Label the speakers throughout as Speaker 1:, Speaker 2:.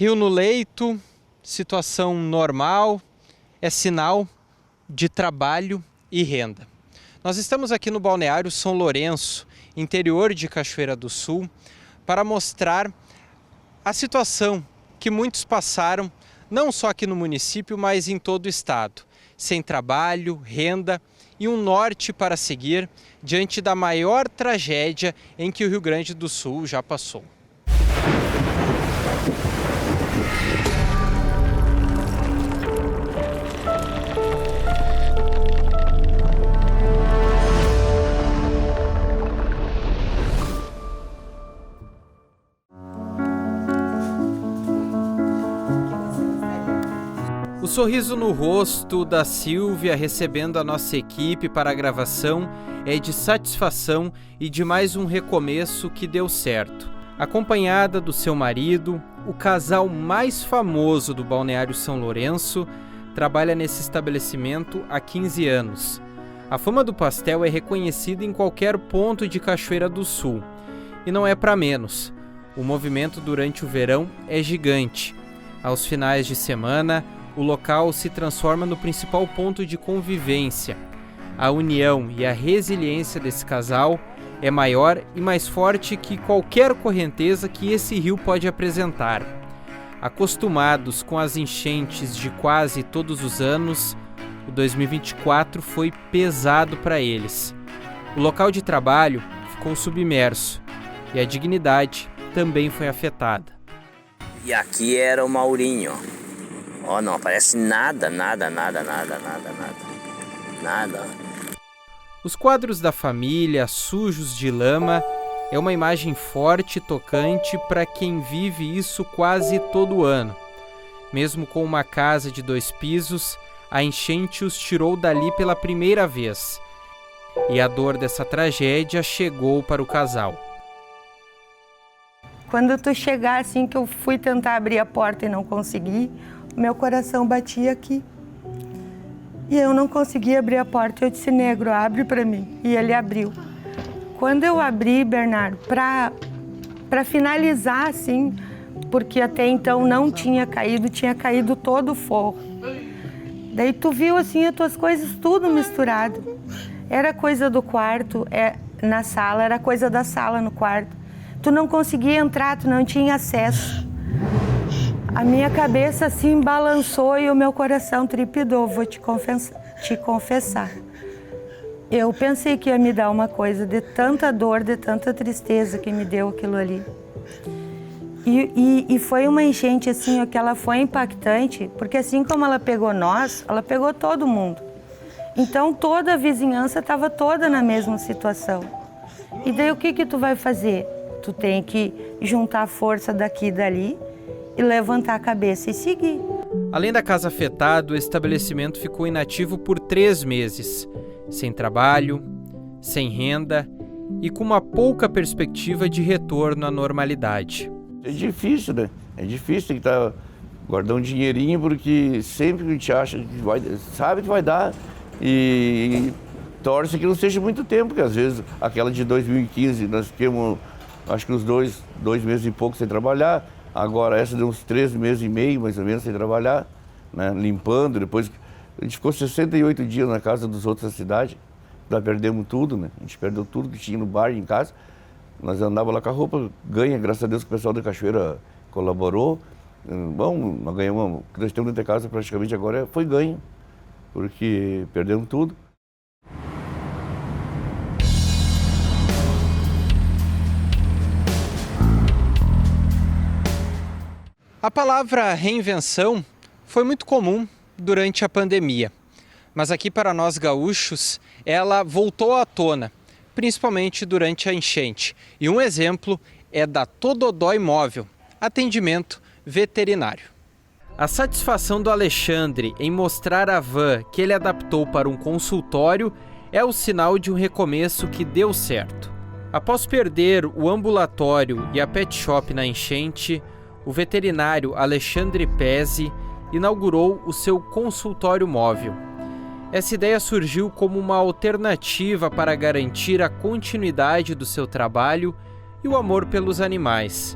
Speaker 1: Rio no leito, situação normal, é sinal de trabalho e renda. Nós estamos aqui no Balneário São Lourenço, interior de Cachoeira do Sul, para mostrar a situação que muitos passaram, não só aqui no município, mas em todo o estado. Sem trabalho, renda e um norte para seguir diante da maior tragédia em que o Rio Grande do Sul já passou. O sorriso no rosto da Silvia recebendo a nossa equipe para a gravação é de satisfação e de mais um recomeço que deu certo. Acompanhada do seu marido, o casal mais famoso do Balneário São Lourenço trabalha nesse estabelecimento há 15 anos. A fama do pastel é reconhecida em qualquer ponto de Cachoeira do Sul. E não é para menos. O movimento durante o verão é gigante. Aos finais de semana, o local se transforma no principal ponto de convivência. A união e a resiliência desse casal é maior e mais forte que qualquer correnteza que esse rio pode apresentar. Acostumados com as enchentes de quase todos os anos, o 2024 foi pesado para eles. O local de trabalho ficou submerso e a dignidade também foi afetada.
Speaker 2: E aqui era o Maurinho. Ó, não aparece nada.
Speaker 1: Os quadros da família, sujos de lama, é uma imagem forte e tocante para quem vive isso quase todo ano. Mesmo com uma casa de 2 pisos, a enchente os tirou dali pela primeira vez. E a dor dessa tragédia chegou para o casal.
Speaker 3: Quando tu chegar assim, que eu fui tentar abrir a porta e não consegui, meu coração batia aqui. E eu não conseguia abrir a porta. Eu disse, negro, abre para mim. E ele abriu. Quando eu abri, Bernardo, para finalizar assim, porque até então não tinha caído todo o forro. Daí tu viu assim as tuas coisas tudo misturado. Era coisa do quarto na sala, era coisa da sala no quarto. Tu não conseguia entrar, tu não tinha acesso. A minha cabeça assim balançou e o meu coração trepidou, vou te confessar. Eu pensei que ia me dar uma coisa de tanta dor, de tanta tristeza que me deu aquilo ali. E foi uma enchente assim, que ela foi impactante, porque assim como ela pegou nós, ela pegou todo mundo. Então toda a vizinhança estava toda na mesma situação. E daí o que tu vai fazer? Tu tem que juntar força daqui e dali e levantar a cabeça e seguir.
Speaker 1: Além da casa afetada, o estabelecimento ficou inativo por 3 meses, sem trabalho, sem renda e com uma pouca perspectiva de retorno à normalidade.
Speaker 4: É difícil, né? É difícil, tem que estar guardando um dinheirinho, porque sempre que a gente acha que vai, sabe que vai dar e torce que não seja muito tempo, porque às vezes aquela de 2015 nós ficamos, acho que uns dois meses e pouco sem trabalhar. Agora essa deu uns 3 meses e meio, mais ou menos, sem trabalhar, né? Limpando. Depois a gente ficou 68 dias na casa dos outros da cidade. Nós perdemos tudo, né? A gente perdeu tudo que tinha no bar e em casa. Nós andávamos lá com a roupa ganha, graças a Deus que o pessoal da Cachoeira colaborou. Bom, nós ganhamos, o que nós temos dentro de casa praticamente agora foi ganho, porque perdemos tudo.
Speaker 1: A palavra reinvenção foi muito comum durante a pandemia, mas aqui para nós gaúchos ela voltou à tona, principalmente durante a enchente. E um exemplo é da Tododó Imóvel, atendimento veterinário. A satisfação do Alexandre em mostrar a van que ele adaptou para um consultório é o sinal de um recomeço que deu certo. Após perder o ambulatório e a pet shop na enchente, o veterinário Alexandre Pezzi inaugurou o seu consultório móvel. Essa ideia surgiu como uma alternativa para garantir a continuidade do seu trabalho e o amor pelos animais.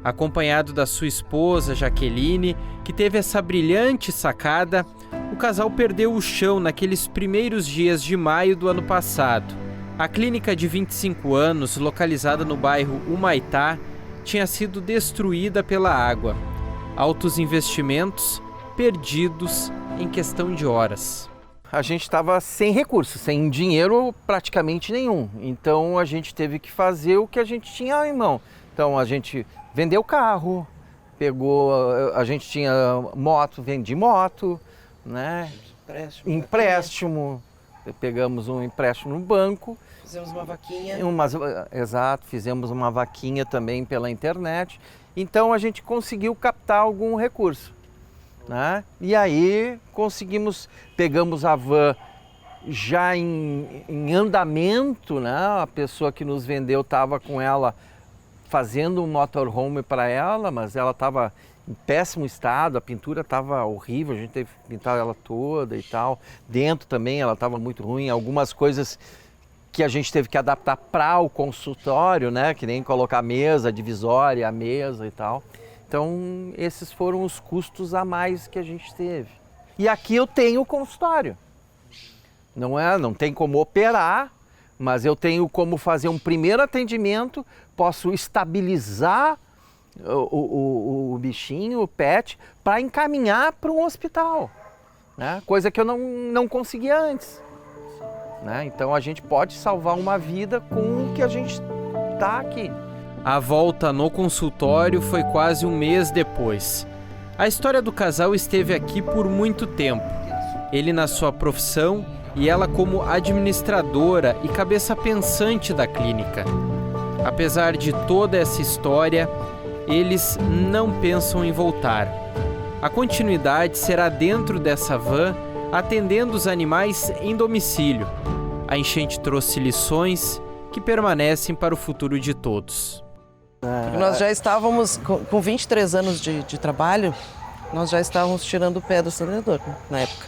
Speaker 1: Acompanhado da sua esposa, Jaqueline, que teve essa brilhante sacada, o casal perdeu o chão naqueles primeiros dias de maio do ano passado. A clínica de 25 anos, localizada no bairro Humaitá, tinha sido destruída pela água. Altos investimentos perdidos em questão de horas.
Speaker 5: A gente estava sem recursos, sem dinheiro praticamente nenhum. Então a gente teve que fazer o que a gente tinha em mão. Então a gente vendeu carro, a gente tinha moto, vendi moto, né? Empréstimo. Pegamos um empréstimo no banco.
Speaker 6: Fizemos uma vaquinha.
Speaker 5: Exato, fizemos uma vaquinha também pela internet. Então a gente conseguiu captar algum recurso, né? E aí pegamos a van já em andamento, né? A pessoa que nos vendeu estava com ela fazendo um motorhome para ela, mas ela estava em péssimo estado, a pintura estava horrível, a gente teve que pintar ela toda e tal. Dentro também ela estava muito ruim, algumas coisas que a gente teve que adaptar para o consultório, né? Que nem colocar a mesa, a divisória, a mesa e tal. Então, esses foram os custos a mais que a gente teve. E aqui eu tenho o consultório. Não tem como operar, mas eu tenho como fazer um primeiro atendimento, posso estabilizar o bichinho, o pet, para encaminhar para um hospital, né? Coisa que eu não conseguia antes, né? Então a gente pode salvar uma vida com o que a gente está aqui.
Speaker 1: A volta no consultório foi quase um mês depois. A história do casal esteve aqui por muito tempo. Ele na sua profissão e ela como administradora e cabeça pensante da clínica. Apesar de toda essa história, eles não pensam em voltar. A continuidade será dentro dessa van, atendendo os animais em domicílio. A enchente trouxe lições que permanecem para o futuro de todos.
Speaker 6: Nós já estávamos, com 23 anos de trabalho, nós já estávamos tirando o pé do acelerador, né, na época.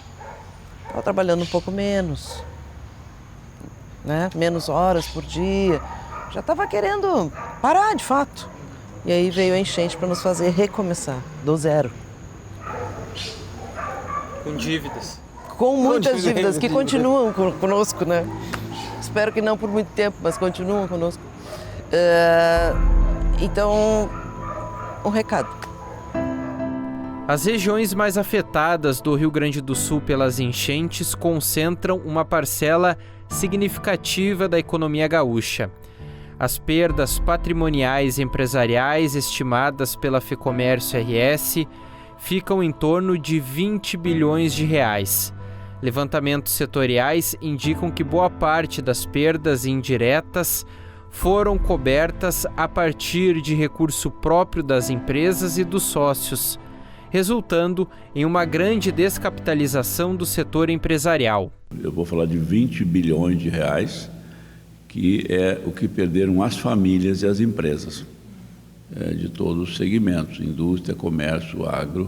Speaker 6: Estava trabalhando um pouco menos, né? Menos horas por dia. Já estava querendo parar, de fato. E aí veio a enchente para nos fazer recomeçar, do zero.
Speaker 1: Com dívidas.
Speaker 6: Com muitas dívidas que continuam conosco, né? Espero que não por muito tempo, mas continuam conosco. Então, um recado.
Speaker 1: As regiões mais afetadas do Rio Grande do Sul pelas enchentes concentram uma parcela significativa da economia gaúcha. As perdas patrimoniais e empresariais estimadas pela Fecomércio RS ficam em torno de 20 bilhões de reais. Levantamentos setoriais indicam que boa parte das perdas indiretas foram cobertas a partir de recurso próprio das empresas e dos sócios, resultando em uma grande descapitalização do setor empresarial.
Speaker 7: Eu vou falar de 20 bilhões de reais, que é o que perderam as famílias e as empresas de todos os segmentos, indústria, comércio, agro.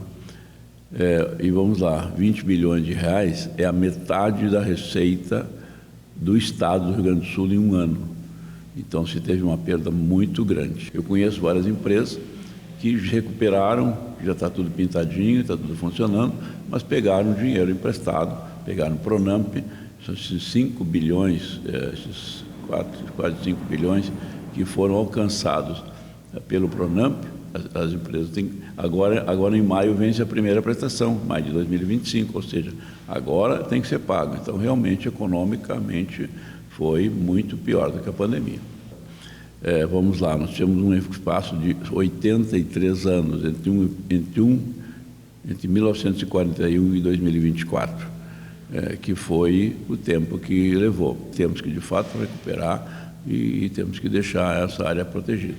Speaker 7: E vamos lá, 20 bilhões de reais é a metade da receita do estado do Rio Grande do Sul em um ano. Então se teve uma perda muito grande. Eu conheço várias empresas que recuperaram, já está tudo pintadinho, está tudo funcionando, mas pegaram dinheiro emprestado, pegaram Pronamp, esses 5 bilhões, esses quase 5 bilhões que foram alcançados pelo Pronamp. As empresas têm, agora em maio vence a primeira prestação, maio de 2025, ou seja, agora tem que ser pago. Então realmente, economicamente, foi muito pior do que a pandemia. Vamos lá, nós tivemos um espaço de 83 anos entre 1941 e 2024, que foi o tempo que levou. Temos que, de fato, recuperar e temos que deixar essa área protegida.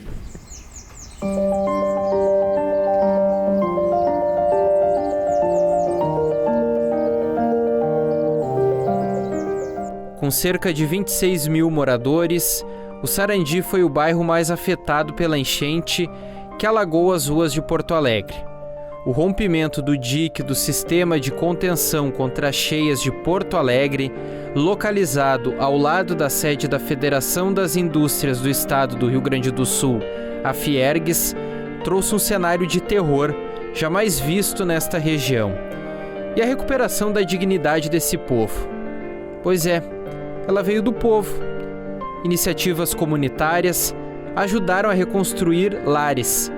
Speaker 1: Com cerca de 26 mil moradores, o Sarandi foi o bairro mais afetado pela enchente que alagou as ruas de Porto Alegre. O rompimento do dique do sistema de contenção contra as cheias de Porto Alegre, localizado ao lado da sede da Federação das Indústrias do Estado do Rio Grande do Sul, a Fiergues, trouxe um cenário de terror jamais visto nesta região e a recuperação da dignidade desse povo. Pois é, ela veio do povo. Iniciativas comunitárias ajudaram a reconstruir lares.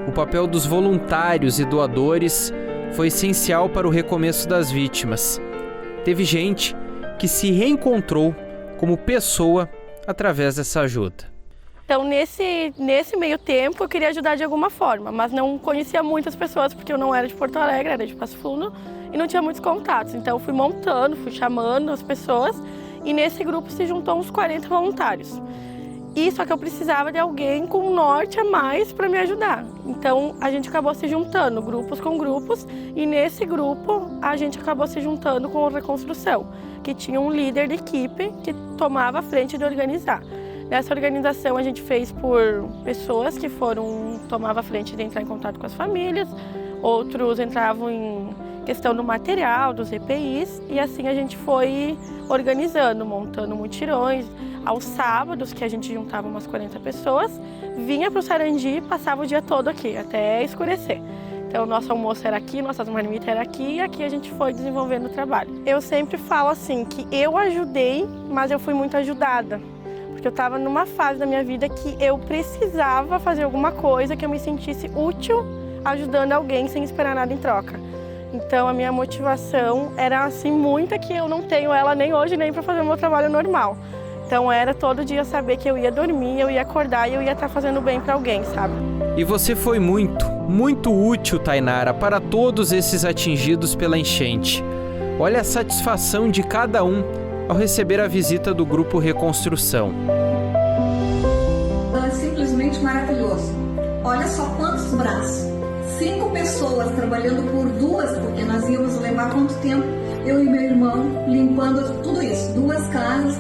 Speaker 1: O papel dos voluntários e doadores foi essencial para o recomeço das vítimas. Teve gente que se reencontrou como pessoa através dessa ajuda.
Speaker 8: Então, nesse meio tempo, eu queria ajudar de alguma forma, mas não conhecia muitas pessoas, porque eu não era de Porto Alegre, era de Passo Fundo, e não tinha muitos contatos. Então, eu fui montando, fui chamando as pessoas, e nesse grupo se juntou uns 40 voluntários. E só que eu precisava de alguém com um norte a mais para me ajudar. Então, a gente acabou se juntando, grupos com grupos, e nesse grupo, a gente acabou se juntando com a Reconstrução, que tinha um líder de equipe que tomava a frente de organizar. Nessa organização, a gente fez por pessoas que tomavam a frente de entrar em contato com as famílias, outros entravam em questão do material, dos EPIs, e assim a gente foi organizando, montando mutirões. Aos sábados, que a gente juntava umas 40 pessoas, vinha para o Sarandi e passava o dia todo aqui, até escurecer. Então, nosso almoço era aqui, nossas marmitas eram aqui, e aqui a gente foi desenvolvendo o trabalho. Eu sempre falo assim, que eu ajudei, mas eu fui muito ajudada. Porque eu estava numa fase da minha vida que eu precisava fazer alguma coisa que eu me sentisse útil ajudando alguém sem esperar nada em troca. Então, a minha motivação era assim muita, que eu não tenho ela nem hoje, nem para fazer o meu trabalho normal. Então era todo dia saber que eu ia dormir, eu ia acordar e eu ia estar fazendo bem para alguém, sabe?
Speaker 1: E você foi muito, muito útil, Tainara, para todos esses atingidos pela enchente. Olha a satisfação de cada um ao receber a visita do Grupo Reconstrução.
Speaker 9: É simplesmente maravilhoso. Olha só quantos braços. 5 pessoas trabalhando por 2, porque nós íamos levar quanto tempo? Eu e meu irmão limpando tudo isso, 2 casas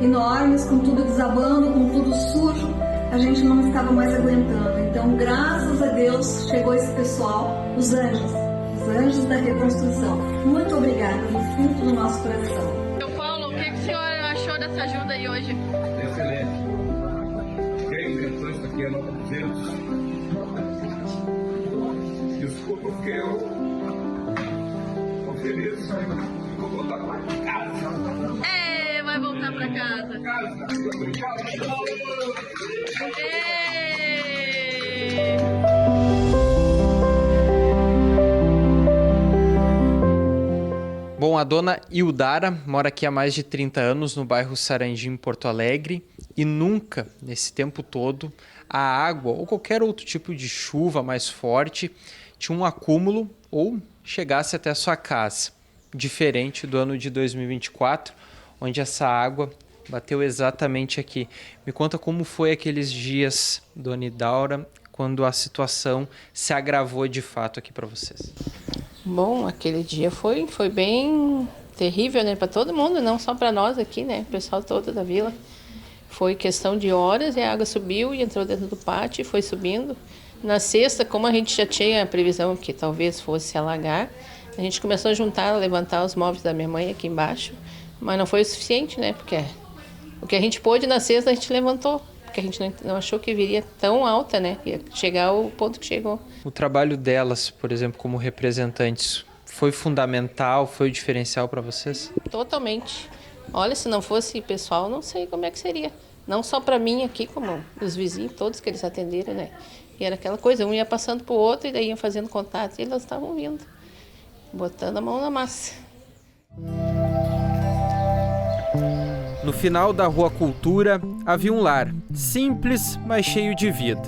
Speaker 9: enormes, com tudo desabando, com tudo sujo, a gente não estava mais aguentando. Então, graças a Deus, chegou esse pessoal, os anjos da reconstrução. Muito obrigada, do fundo do nosso coração.
Speaker 8: Seu Paulo, o que o senhor achou dessa ajuda aí hoje?
Speaker 10: Excelente. Quem inventou isso aqui é Nova 200. Desculpa, porque eu estou feliz. Vou voltar para casa.
Speaker 8: Vai voltar pra casa.
Speaker 1: Bom, a dona Ildara mora aqui há mais de 30 anos no bairro Sarandi, em Porto Alegre, e nunca, nesse tempo todo, a água ou qualquer outro tipo de chuva mais forte tinha um acúmulo ou chegasse até a sua casa, diferente do ano de 2024, onde essa água bateu exatamente aqui. Me conta como foi aqueles dias, dona Ildara, quando a situação se agravou de fato aqui para vocês.
Speaker 11: Bom, aquele dia foi bem terrível, né, para todo mundo, não só para nós aqui, né, o pessoal todo da vila. Foi questão de horas e a água subiu e entrou dentro do pátio e foi subindo. Na sexta, como a gente já tinha a previsão que talvez fosse se alagar, a gente começou a juntar, levantar os móveis da minha mãe aqui embaixo. Mas não foi o suficiente, né? Porque o que a gente pôde na sexta a gente levantou. Porque a gente não achou que viria tão alta, né? Ia chegar ao ponto que chegou.
Speaker 1: O trabalho delas, por exemplo, como representantes, foi fundamental, foi o diferencial para vocês?
Speaker 11: Totalmente. Olha, se não fosse pessoal, não sei como é que seria. Não só para mim aqui, como os vizinhos, todos que eles atenderam, né? E era aquela coisa, um ia passando pro outro e daí iam fazendo contato e elas estavam vindo, botando a mão na massa.
Speaker 1: No final da Rua Cultura, havia um lar, simples, mas cheio de vida.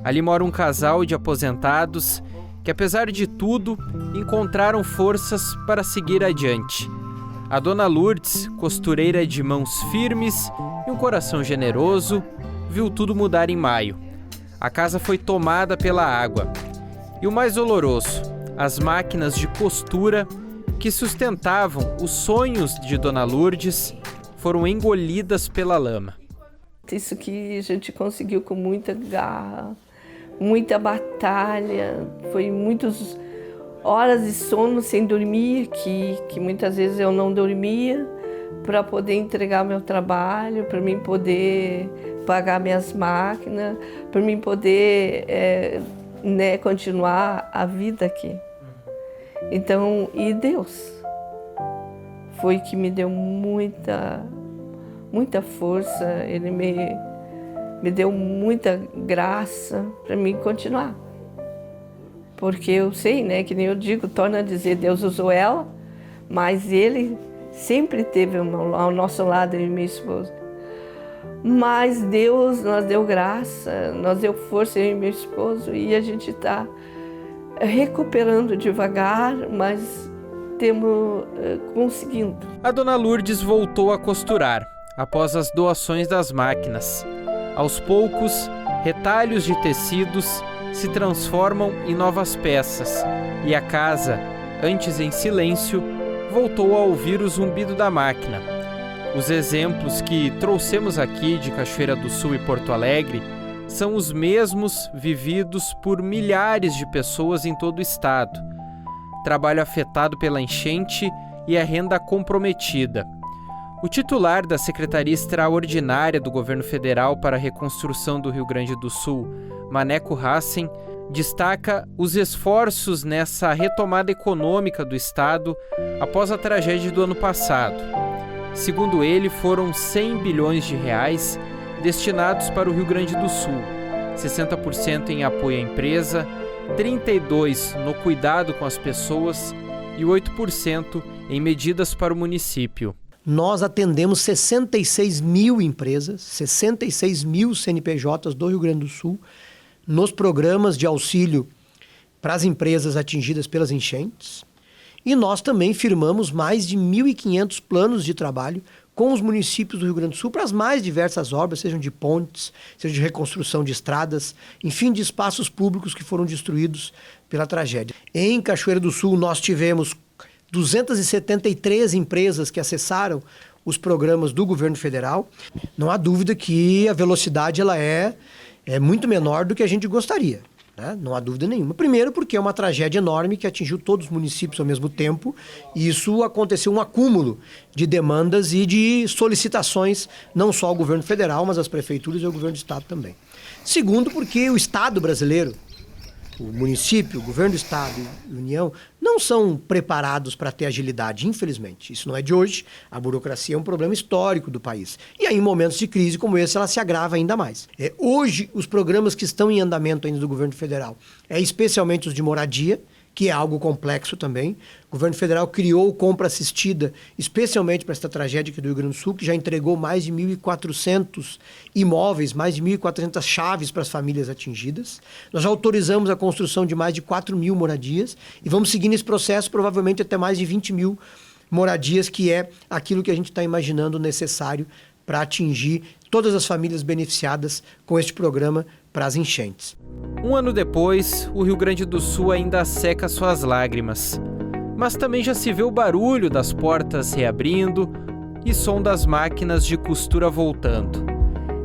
Speaker 1: Ali mora um casal de aposentados que, apesar de tudo, encontraram forças para seguir adiante. A dona Lourdes, costureira de mãos firmes e um coração generoso, viu tudo mudar em maio. A casa foi tomada pela água. E o mais doloroso, as máquinas de costura que sustentavam os sonhos de dona Lourdes foram engolidas pela lama.
Speaker 12: Isso que a gente conseguiu com muita garra, muita batalha, foi muitas horas de sono sem dormir, que muitas vezes eu não dormia, para poder entregar meu trabalho, para mim poder pagar minhas máquinas, para mim poder né, continuar a vida aqui. Então, e Deus foi que me deu muita força, Ele me deu muita graça para mim continuar. Porque eu sei, né, que nem eu digo, torno a dizer, Deus usou ela, mas Ele sempre esteve ao nosso lado, eu e minha esposa. Mas Deus nos deu graça, nos deu força, eu e meu esposo, e a gente está recuperando devagar, mas estamos conseguindo.
Speaker 1: A dona Lourdes voltou a costurar, após as doações das máquinas. Aos poucos, retalhos de tecidos se transformam em novas peças, e a casa, antes em silêncio, voltou a ouvir o zumbido da máquina. Os exemplos que trouxemos aqui de Cachoeira do Sul e Porto Alegre são os mesmos vividos por milhares de pessoas em todo o estado. Trabalho afetado pela enchente e a renda comprometida. O titular da Secretaria Extraordinária do Governo Federal para a Reconstrução do Rio Grande do Sul, Maneco Hassen, destaca os esforços nessa retomada econômica do estado após a tragédia do ano passado. Segundo ele, foram 100 bilhões de reais destinados para o Rio Grande do Sul, 60% em apoio à empresa, 32% no cuidado com as pessoas e 8% em medidas para o município.
Speaker 13: Nós atendemos 66 mil empresas, 66 mil CNPJs do Rio Grande do Sul, nos programas de auxílio para as empresas atingidas pelas enchentes. E nós também firmamos mais de 1.500 planos de trabalho com os municípios do Rio Grande do Sul para as mais diversas obras, sejam de pontes, seja de reconstrução de estradas, enfim, de espaços públicos que foram destruídos pela tragédia. Em Cachoeira do Sul, nós tivemos 273 empresas que acessaram os programas do governo federal. Não há dúvida que a velocidade ela é muito menor do que a gente gostaria. Não há dúvida nenhuma. Primeiro porque é uma tragédia enorme que atingiu todos os municípios ao mesmo tempo e isso aconteceu um acúmulo de demandas e de solicitações, não só ao governo federal, mas às prefeituras e ao governo do estado também. Segundo porque o Estado brasileiro, o município, o governo do estado e a União não são preparados para ter agilidade, infelizmente. Isso não é de hoje, a burocracia é um problema histórico do país. E aí, em momentos de crise como esse, ela se agrava ainda mais. Hoje, os programas que estão em andamento ainda do governo federal, especialmente os de moradia, que é algo complexo também. O governo federal criou compra assistida, especialmente para esta tragédia aqui do Rio Grande do Sul, que já entregou mais de 1.400 imóveis, mais de 1.400 chaves para as famílias atingidas. Nós já autorizamos a construção de mais de 4.000 moradias e vamos seguir nesse processo provavelmente até mais de 20.000 moradias, que é aquilo que a gente está imaginando necessário para atingir todas as famílias beneficiadas com este programa para as enchentes.
Speaker 1: Um ano depois, o Rio Grande do Sul ainda seca suas lágrimas. Mas também já se vê o barulho das portas reabrindo e som das máquinas de costura voltando.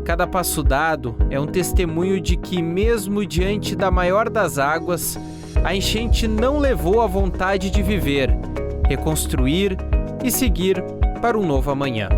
Speaker 1: Cada passo dado é um testemunho de que, mesmo diante da maior das águas, a enchente não levou a vontade de viver, reconstruir e seguir para um novo amanhã.